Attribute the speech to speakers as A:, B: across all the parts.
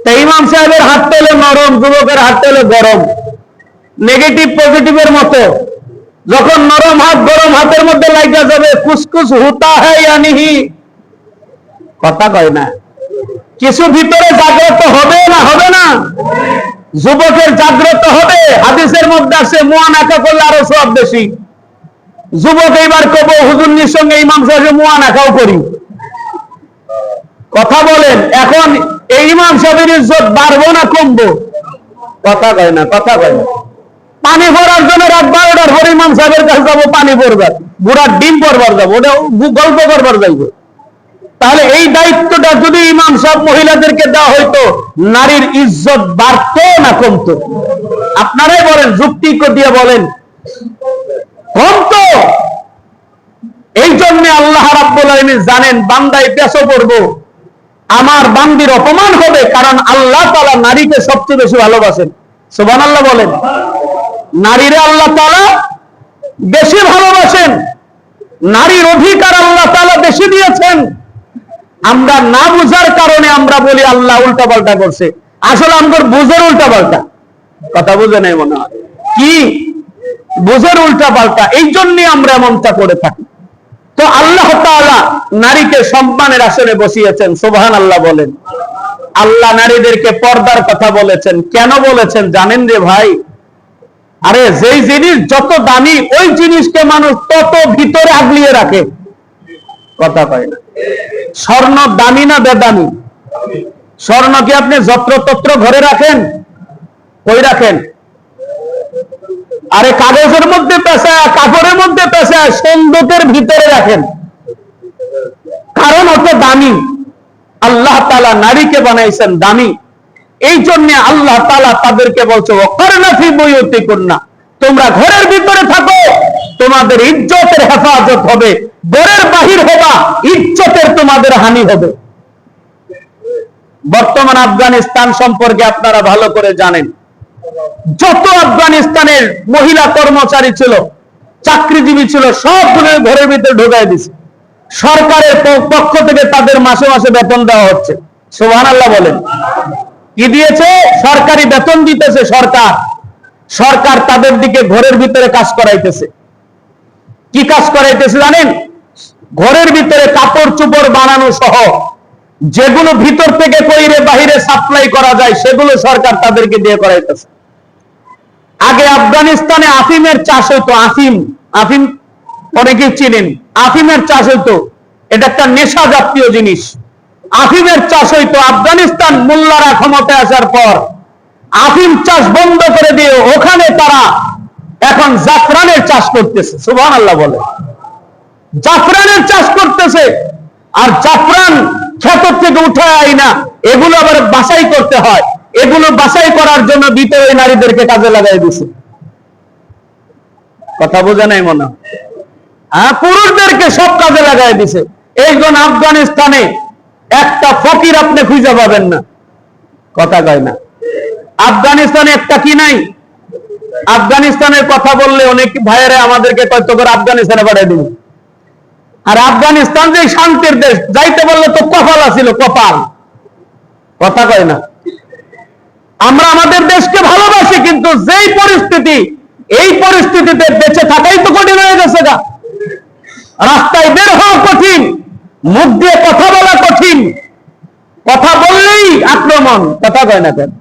A: তাই ইমাম সাহেবের হাতটা হলো নরম, যুবকের হাতটা হলো গরম, নেগেটিভ পজিটিভের মতো। যখন নরম হাত গরম হাতের মধ্যে লাগা যাবে, কুসকুস হুতা হ্যাঁ, কথা কয় না, কিছু ভিতরে জাগ্রত হবে না, হবে না? যুবকের জাগ্রত হবে। হাদিসের মধ্যে আছে মুআনাকা করলে আরো সওয়াব বেশি। যুবক এইবার কব হুজুরনির সঙ্গে ইমাম সাহেবের মুআনাকাও করি। কথা বলেন, এখন এই ইমাম সাহেবের ইজ্জত বাড়বো না কমবো? কথা কয় না, কথা কয় না। পানি ভরার জন্য রাত 12টার পরে ইমাম সাহেবের কাছে যাবো, পানি ভরবার, বুড়ার ডিম ভরবার যাবো, ওটা গল্প করবার যাইবো। তাহলে এই দায়িত্বটা যদি ইমাম সাহেব মহিলাদেরকে দেওয়া হইতো, নারীর ইজ্জত বাড়তো না কমতো? আপনারাই বলেন, যুক্তি দিয়ে বলেন, কমতো। এই জন্য আল্লাহ রাব্বুল আলামিন জানেন বান্দায় পেছো পড়বো, আমার বান্দির অপমান হবে, কারণ আল্লাহ তাআলা নারীকে সবচেয়ে বেশি ভালোবাসেন। সুবহানাল্লাহ বলেন। নারীরে আল্লাহ তাআলা বেশি ভালোবাসেন, নারীর অধিকার আল্লাহ তাআলা বেশি দিয়েছেন। আমরা না বুঝার কারণে আমরা বলি আল্লাহ উল্টা পাল্টা করছে, আসলে আমাদের বুঝের উল্টা পাল্টা। কথা বুঝে নাই মনে হয়, কি বুঝের উল্টা পাল্টা, এই জন্য আমরা এমনটা করে থাকি। তো আল্লাহ তাআলা নারীকে সম্মানের আসনে বসিয়েছেন। সুবহানাল্লাহ বলেন। আল্লাহ নারীদেরকে পর্দার কথা বলেছেন। কেন বলেছেন জানেন রে ভাই? আরে যেই জিনিস যত দামি, ওই জিনিসকে মানুষ তত ভিতরে আগলিয়ে রাখে। কথা কয় না। স্বর্ণ দামি না বেদামি? স্বর্ণ কি আপনি যত্রতত্র ঘরে রাখেন? কই রাখেন? আরে কাগজের মধ্যে পেঁচায়, কাপড়ের মধ্যে পেঁচায়, সন্দুকের ভিতরে রাখেন, কারণ অত দামি। আল্লাহ তাআলা নারীকে বানাইছেন দামি, এই জন্য আল্লাহ তাআলা তাদেরকে বলছে ওয়াকারনা ফি বুয়ুতিকুন্না, তোমরা ঘরের ভিতরে থাকো, তোমাদের ইজ্জতের হেফাজত হবে। ঘরের বাহির হবা, ইজ্জতের তোমাদের হানি হবে। বর্তমান আফগানিস্তান সম্পর্কে আপনারা ভালো করে জানেন। যত আফগানিস্তানের মহিলা কর্মচারী ছিল, চাকরিজীবী ছিল, সবগুলো ঘরের ভিতরে ঢুকাই দিছে। সরকারের পক্ষ থেকে তাদের মাসে মাসে বেতন দেওয়া হচ্ছে। সুবহানাল্লাহ বলেন। কি দিয়েছে? সরকারি বেতন দিতেছে সরকার। সরকার তাদের দিকে ঘরের ভিতরে কাজ করাইতেছে। কি কাজ করাইতেছে জানেন? ঘরের ভিতরে কাপড় চোপড় বানানো সহ যেগুলো ভিতর থেকে কইরে বাহিরে সাপ্লাই করা যায়, সেগুলো সরকার তাদেরকে দিয়ে করাইতেছে। আগে আফগানিস্তানে আফিমের চাষ হইতো। আফিম অনেকেই চিনেন। আফিমের চাষ হইতো, এটা একটা নেশা জাতীয় জিনিস। আফিমের চাষ হইতো। আফগানিস্তান মোল্লারা ক্ষমতায় আসার পর আফিম চাষ বন্ধ করে দিয়ে ওখানে তারা এখন জাফরানের চাষ করতেছে। সুবহানাল্লাহ বলে। জাফরানের চাষ করতেছে। আর জাফরান ক্ষেত থেকে উঠায় আইনা এগুলো আবার বাছাই করতে হয়। এগুলো বাছাই করার জন্য ভিতরে নারীদেরকে কাজে লাগাই দিছে। কথা বোঝা নাই মনে হয়? হ্যাঁ, পুরুষদেরকে সব কাজে লাগাই দিছে। এই জন্য আফগানিস্তানে একটা ফকির আপনি খুঁজে পাবেন না। কথা কয় না। আফগানিস্তানে একটা কি নাই? আফগানিস্তানের কথা বললে অনেক ভাইয়েরা আমাদেরকে কত করে আফগানিস্তানে পাঠিয়ে দিন। আর আফগানিস্তান যে শান্তির দেশ, যাইতে বললে তো কপাল আছিল, কপাল। কথা কয় না। আমরা আমাদের দেশকে ভালোবাসি, কিন্তু যেই পরিস্থিতি, এই পরিস্থিতিতে বেঁচে থাকাই তো কঠিন হয়ে গেছে গা। রাস্তায় বের হওয়া কঠিন, মুখ দিয়ে কথা বলা কঠিন, কথা বললেই আক্রমণ। কথা কয় না কেন?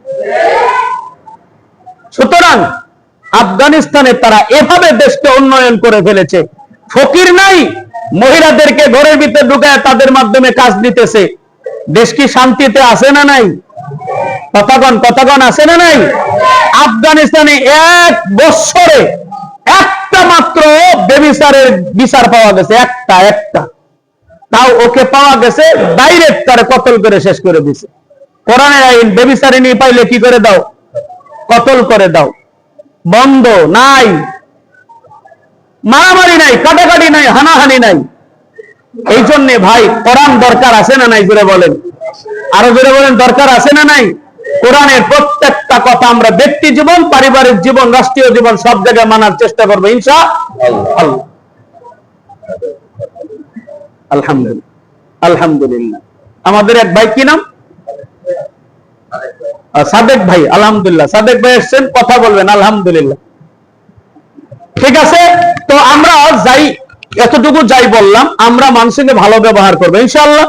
A: সুতরাং আফগানিস্তানে তারা এভাবে দেশকে উন্নয়ন করে ফেলেছে। ফকির নাই, মহিলাদেরকে ঘরের ভিতরে ঢুকায় তাদের মাধ্যমে কাজ দিতেছে। দেশ কি শান্তিতে আছে না নাই? কথাগণ আছে না নাই? আফগানিস্তানে এক বছরে একটা মাত্র বেবিচারের বিচার পাওয়া গেছে, একটা। তাও ওকে পাওয়া গেছে ডাইরেক্ট তারে কতল করে শেষ করে দিছে। কোরআনের আইন, বেবিচারিনী পাইলে কি করে দাও? কতল করে দাও। বন্ধ নাই, মারামারি নাই, কাটাকাটি নাই, হানাহানি নাই। এই জন্য ভাই কোরআন দরকার আছে না নাই? জোরে বলেন, আরো জোরে বলেন, দরকার আছে না নাই? কোরআনের প্রত্যেকটা কথা আমরা ব্যক্তি জীবন, পারিবারিক জীবন, রাষ্ট্রীয় জীবন সব জায়গায় মানার চেষ্টা করবো ইনশাআল্লাহ। আলহামদুলিল্লাহ। আলহামদুলিল্লাহ। আমাদের এক ভাই, কি নাম? সাদেক ভাই, আলহামদুলিল্লাহ। সাদেক ভাই এসছেন, কথা বলবেন, আলহামদুলিল্লাহ। ঠিক আছে, তো আমরা যাই, এতটুকু যাই বললাম, আমরা মানুষকে ভালো ব্যবহার করবো ইনশাআল্লাহ।